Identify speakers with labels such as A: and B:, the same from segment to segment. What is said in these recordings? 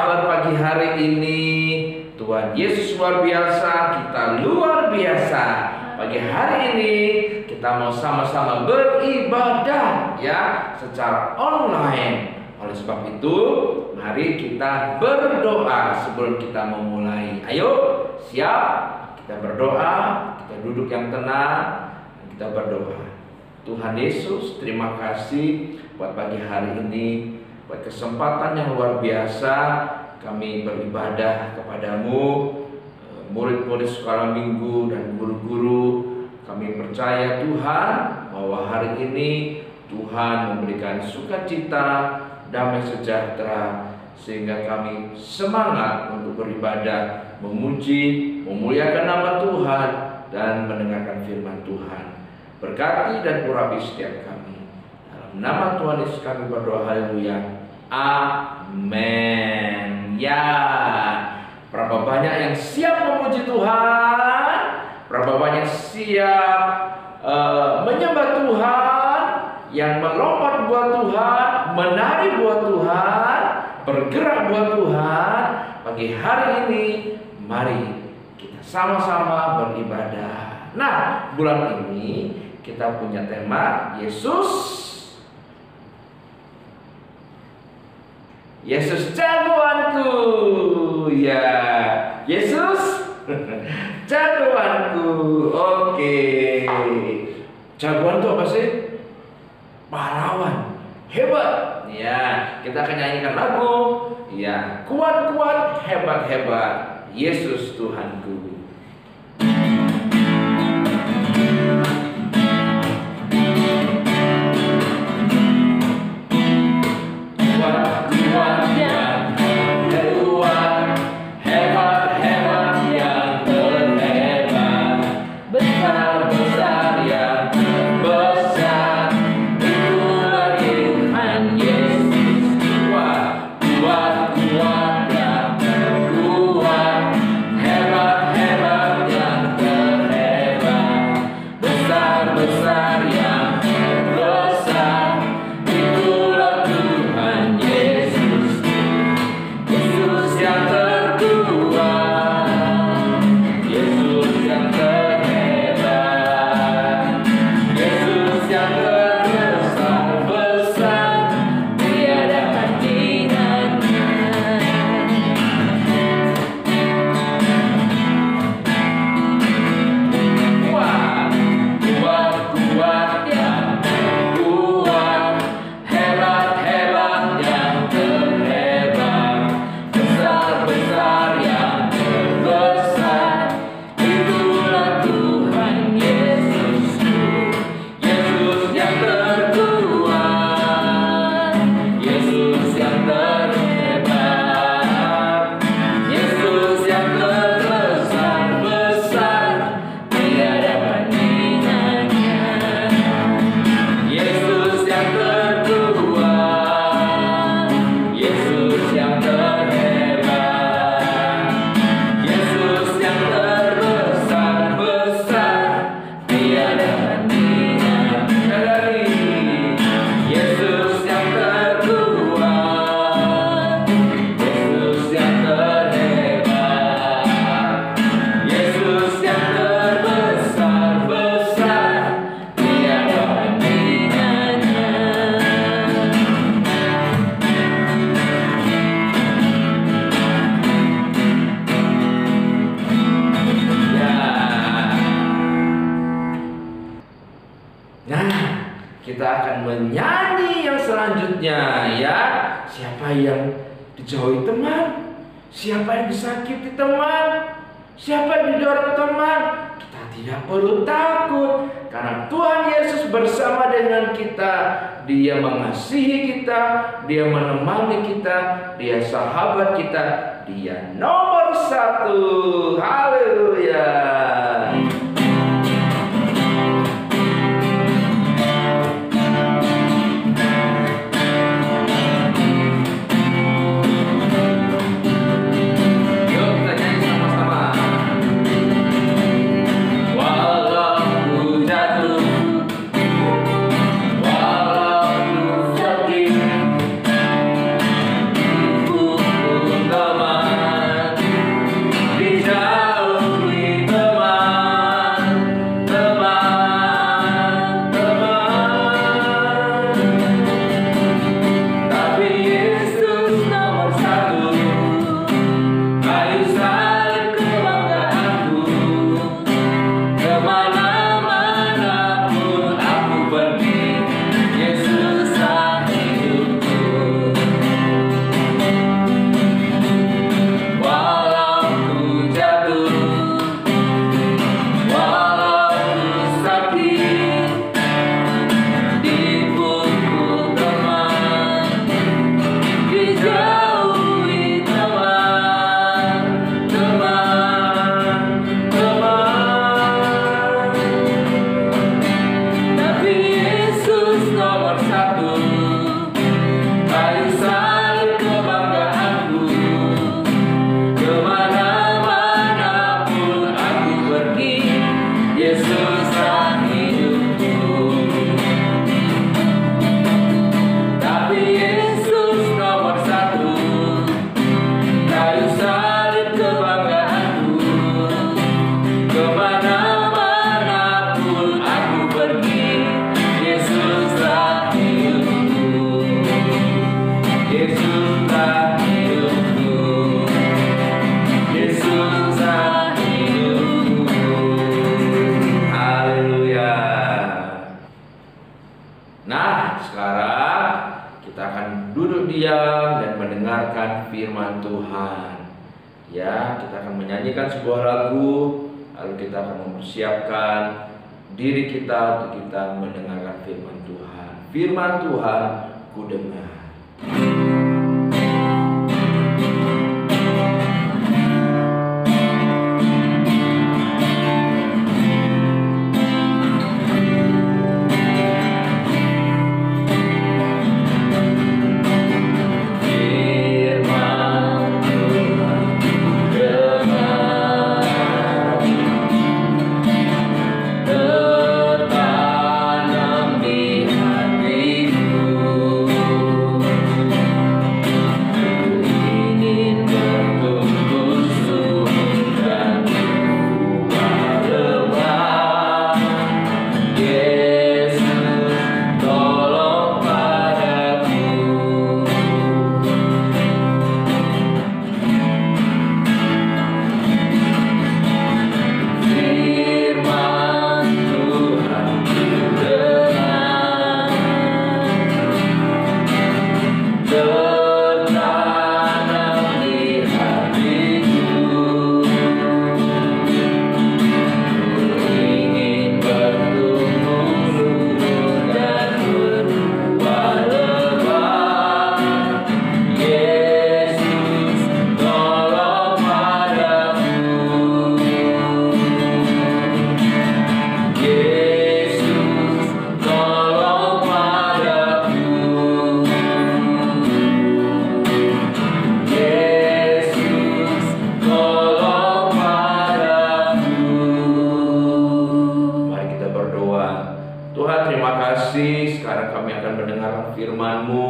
A: kabar pagi hari ini? Tuhan Yesus luar biasa, kita luar biasa. Pagi hari ini kita mau sama-sama beribadah ya secara online. Oleh sebab itu, mari kita berdoa sebelum kita memulai. Ayo, siap? Kita berdoa, kita duduk yang tenang, kita berdoa. Tuhan Yesus, terima kasih buat pagi hari ini, buat kesempatan yang luar biasa kami beribadah kepadamu, murid-murid sekolah minggu dan guru-guru. Kami percaya Tuhan bahwa hari ini Tuhan memberikan sukacita, damai sejahtera, sehingga kami semangat untuk beribadah, memuji, memuliakan nama Tuhan, dan mendengarkan firman Tuhan. Berkati dan urapi setiap kami. Dalam nama Tuhan Yesus kami berdoa, haleluya. Amin. Ya, berapa banyak yang siap memuji Tuhan? Berapa banyak siap menyembah Tuhan, yang melompat buat Tuhan, menari buat Tuhan, bergerak buat Tuhan? Pagi hari ini, mari kita sama-sama beribadah. Nah, bulan ini kita punya tema Yesus jagoanku. Ya, Yesus jagoanku. Oke. Jagoan itu apa sih? Pahlawan, hebat. Ya, kita akan nyanyikan lagu. Ya, kuat-kuat, hebat-hebat, Yesus Tuhanku. Kita akan menyanyi yang selanjutnya, ya. Siapa yang dijauhi teman? Siapa yang disakiti teman? Siapa yang didorong teman? Kita tidak perlu takut, karena Tuhan Yesus bersama dengan kita. Dia mengasihi kita, Dia menemani kita, Dia sahabat kita, Dia nomor satu. Haleluya. Tuhan. Ya, kita akan menyanyikan sebuah lagu, lalu kita akan mempersiapkan diri kita untuk kita mendengarkan firman Tuhan. Firman Tuhan ku dengar. Sekarang kami akan mendengarkan firman-Mu.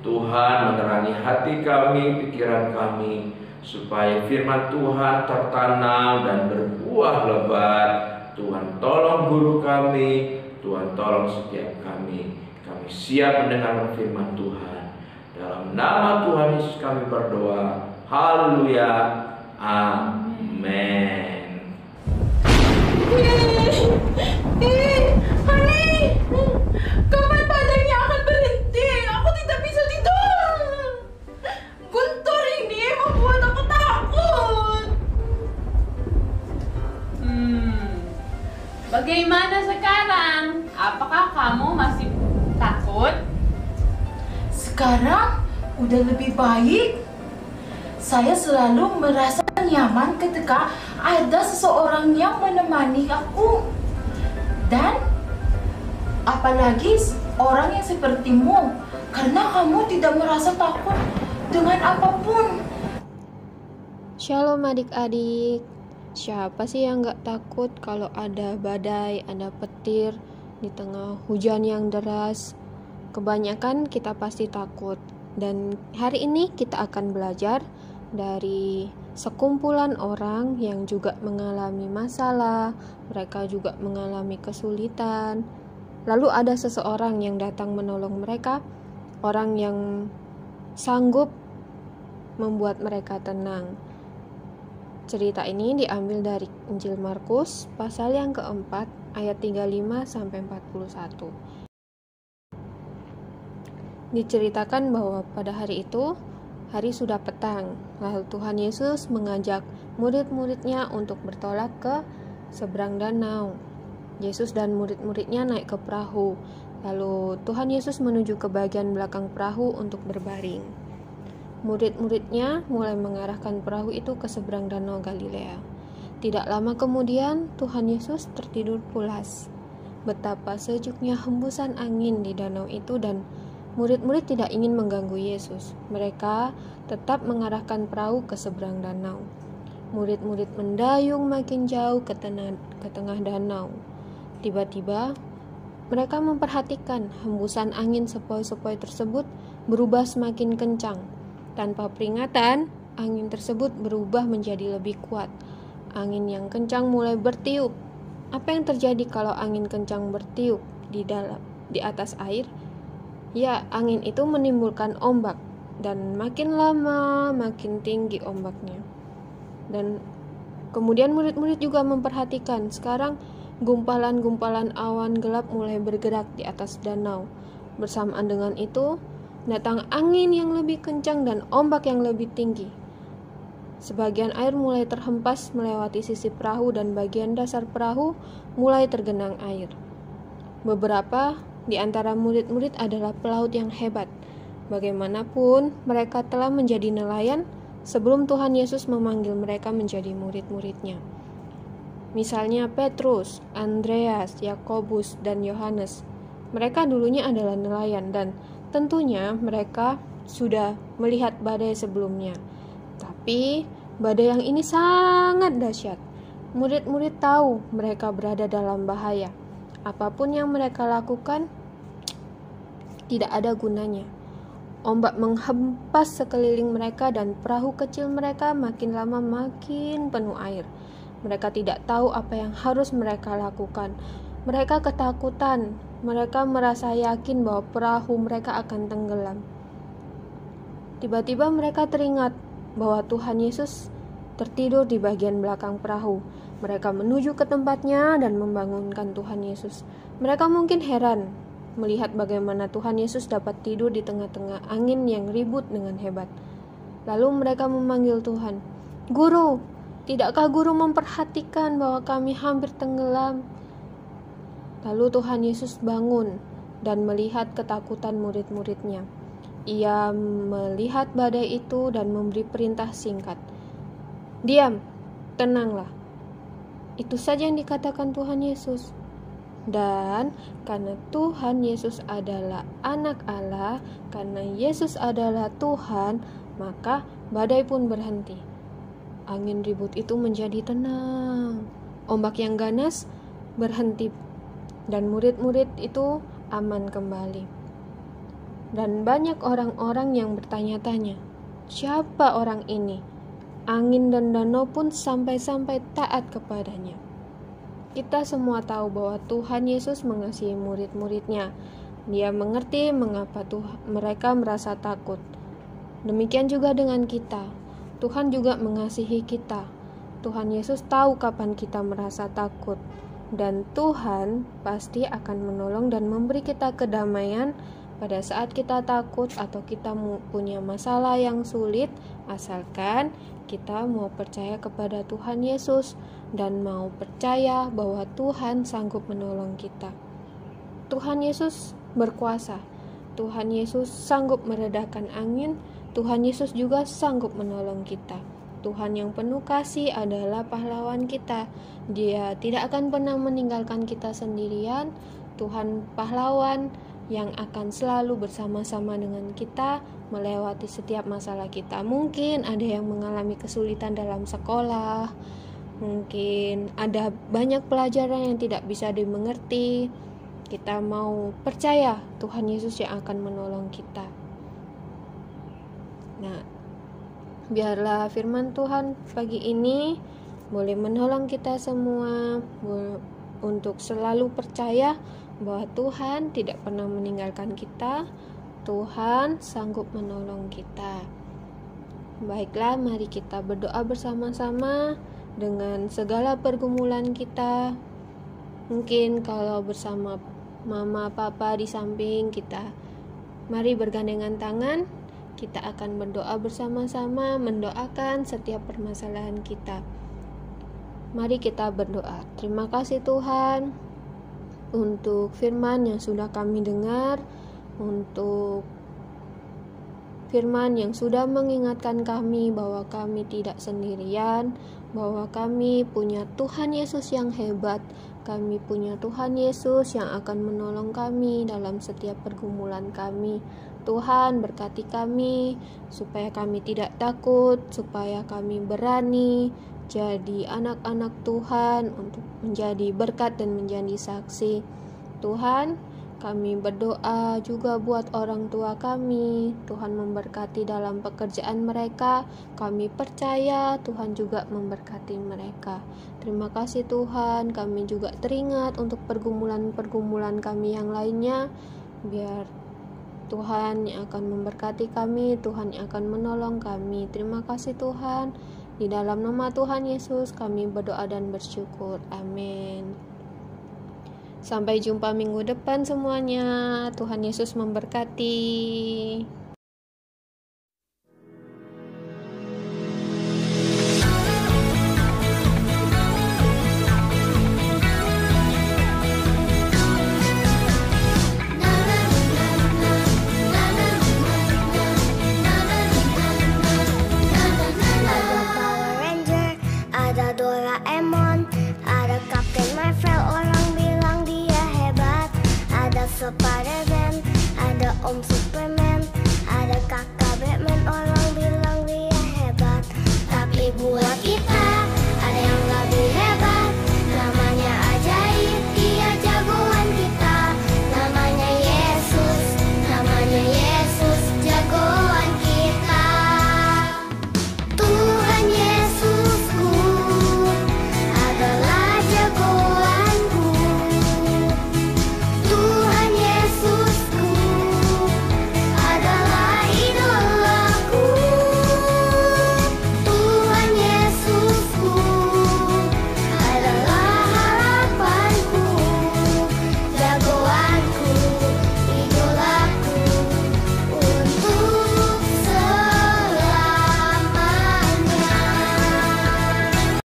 A: Tuhan, menerangi hati kami, pikiran kami, supaya firman Tuhan tertanam dan berbuah lebat. Tuhan tolong guru kami, Tuhan tolong setiap kami. Kami siap mendengarkan firman Tuhan. Dalam nama Tuhan Yesus kami berdoa. Haleluya. Amin.
B: Honey, kapan padanya akan berhenti? Aku tidak bisa tidur. Guntur ini membuat aku takut. Bagaimana sekarang? Apakah kamu masih takut? Sekarang udah lebih baik. Saya selalu merasa nyaman ketika ada seseorang yang menemani aku. Dan apalagi orang yang sepertimu, karena kamu tidak merasa takut dengan apapun.
C: Shalom adik-adik. Siapa sih yang gak takut kalau ada badai, ada petir, di tengah hujan yang deras? Kebanyakan kita pasti takut. Dan hari ini kita akan belajar dari sekumpulan orang yang juga mengalami masalah, mereka juga mengalami kesulitan. Lalu ada seseorang yang datang menolong mereka, orang yang sanggup membuat mereka tenang. Cerita ini diambil dari Injil Markus pasal yang keempat ayat 35 sampai 41. Diceritakan bahwa pada hari itu hari sudah petang, lalu Tuhan Yesus mengajak murid-muridnya untuk bertolak ke seberang danau. Yesus dan murid-muridnya naik ke perahu, lalu Tuhan Yesus menuju ke bagian belakang perahu untuk berbaring. Murid-muridnya mulai mengarahkan perahu itu ke seberang danau Galilea. Tidak lama kemudian Tuhan Yesus tertidur pulas. Betapa sejuknya hembusan angin di danau itu dan murid-murid tidak ingin mengganggu Yesus. Mereka tetap mengarahkan perahu ke seberang danau. Murid-murid mendayung makin jauh ke tengah danau. Tiba-tiba mereka memperhatikan hembusan angin sepoi-sepoi tersebut berubah semakin kencang. Tanpa peringatan, angin tersebut berubah menjadi lebih kuat. Angin yang kencang mulai bertiup. Apa yang terjadi kalau angin kencang bertiup di atas air? Ya, angin itu menimbulkan ombak, dan makin lama makin tinggi ombaknya. Dan kemudian murid-murid juga memperhatikan, sekarang gumpalan-gumpalan awan gelap mulai bergerak di atas danau. Bersamaan dengan itu, datang angin yang lebih kencang dan ombak yang lebih tinggi. Sebagian air mulai terhempas melewati sisi perahu dan bagian dasar perahu mulai tergenang air. Beberapa di antara murid-murid adalah pelaut yang hebat. Bagaimanapun, mereka telah menjadi nelayan sebelum Tuhan Yesus memanggil mereka menjadi murid-muridnya. Misalnya Petrus, Andreas, Yakobus, dan Yohanes. Mereka dulunya adalah nelayan dan tentunya mereka sudah melihat badai sebelumnya. Tapi badai yang ini sangat dahsyat. Murid-murid tahu mereka berada dalam bahaya. Apapun yang mereka lakukan tidak ada gunanya. Ombak menghempas sekeliling mereka dan perahu kecil mereka makin lama makin penuh air. Mereka tidak tahu apa yang harus mereka lakukan. Mereka ketakutan. Mereka merasa yakin bahwa perahu mereka akan tenggelam. Tiba-tiba mereka teringat bahwa Tuhan Yesus tertidur di bagian belakang perahu. Mereka menuju ke tempatnya dan membangunkan Tuhan Yesus. Mereka mungkin heran melihat bagaimana Tuhan Yesus dapat tidur di tengah-tengah angin yang ribut dengan hebat. Lalu mereka memanggil Tuhan, "Guru, tidakkah Guru memperhatikan bahwa kami hampir tenggelam?" Lalu Tuhan Yesus bangun dan melihat ketakutan murid-muridnya. Ia melihat badai itu dan memberi perintah singkat, "Diam, tenanglah." Itu saja yang dikatakan Tuhan Yesus. Dan karena Tuhan Yesus adalah anak Allah, karena Yesus adalah Tuhan, maka badai pun berhenti. Angin ribut itu menjadi tenang. Ombak yang ganas berhenti dan murid-murid itu aman kembali. Dan banyak orang-orang yang bertanya-tanya, siapa orang ini? Angin dan danau pun sampai-sampai taat kepadanya. Kita semua tahu bahwa Tuhan Yesus mengasihi murid-muridnya. Dia mengerti mengapa mereka merasa takut. Demikian juga dengan kita. Tuhan juga mengasihi kita. Tuhan Yesus tahu kapan kita merasa takut. Dan Tuhan pasti akan menolong dan memberi kita kedamaian pada saat kita takut atau kita punya masalah yang sulit, asalkan kita mau percaya kepada Tuhan Yesus dan mau percaya bahwa Tuhan sanggup menolong kita. Tuhan Yesus berkuasa. Tuhan Yesus sanggup meredakan angin. Tuhan Yesus juga sanggup menolong kita. Tuhan yang penuh kasih adalah pahlawan kita. Dia tidak akan pernah meninggalkan kita sendirian. Tuhan pahlawan yang akan selalu bersama-sama dengan kita melewati setiap masalah kita. Mungkin ada yang mengalami kesulitan dalam sekolah, mungkin ada banyak pelajaran yang tidak bisa dimengerti. Kita mau percaya Tuhan Yesus yang akan menolong kita. Nah, biarlah firman Tuhan pagi ini boleh menolong kita semua untuk selalu percaya bahwa Tuhan tidak pernah meninggalkan kita. Tuhan sanggup menolong kita. Baiklah, mari kita berdoa bersama-sama dengan segala pergumulan kita. Mungkin kalau bersama mama, papa di samping kita, mari bergandengan tangan. Kita akan berdoa bersama-sama, mendoakan setiap permasalahan kita. Mari kita berdoa. Terima kasih Tuhan untuk firman yang sudah kami dengar, untuk firman yang sudah mengingatkan kami bahwa kami tidak sendirian, bahwa kami punya Tuhan Yesus yang hebat. Kami punya Tuhan Yesus yang akan menolong kami dalam setiap pergumulan kami. Tuhan berkati kami supaya kami tidak takut, supaya kami berani jadi anak-anak Tuhan untuk menjadi berkat dan menjadi saksi. Tuhan, kami berdoa juga buat orang tua kami. Tuhan memberkati dalam pekerjaan mereka. Kami percaya Tuhan juga memberkati mereka. Terima kasih Tuhan, kami juga teringat untuk pergumulan-pergumulan kami yang lainnya. Biar Tuhan yang akan memberkati kami, Tuhan yang akan menolong kami. Terima kasih Tuhan. Di dalam nama Tuhan Yesus kami berdoa dan bersyukur. Amin. Sampai jumpa minggu depan semuanya. Tuhan Yesus memberkati.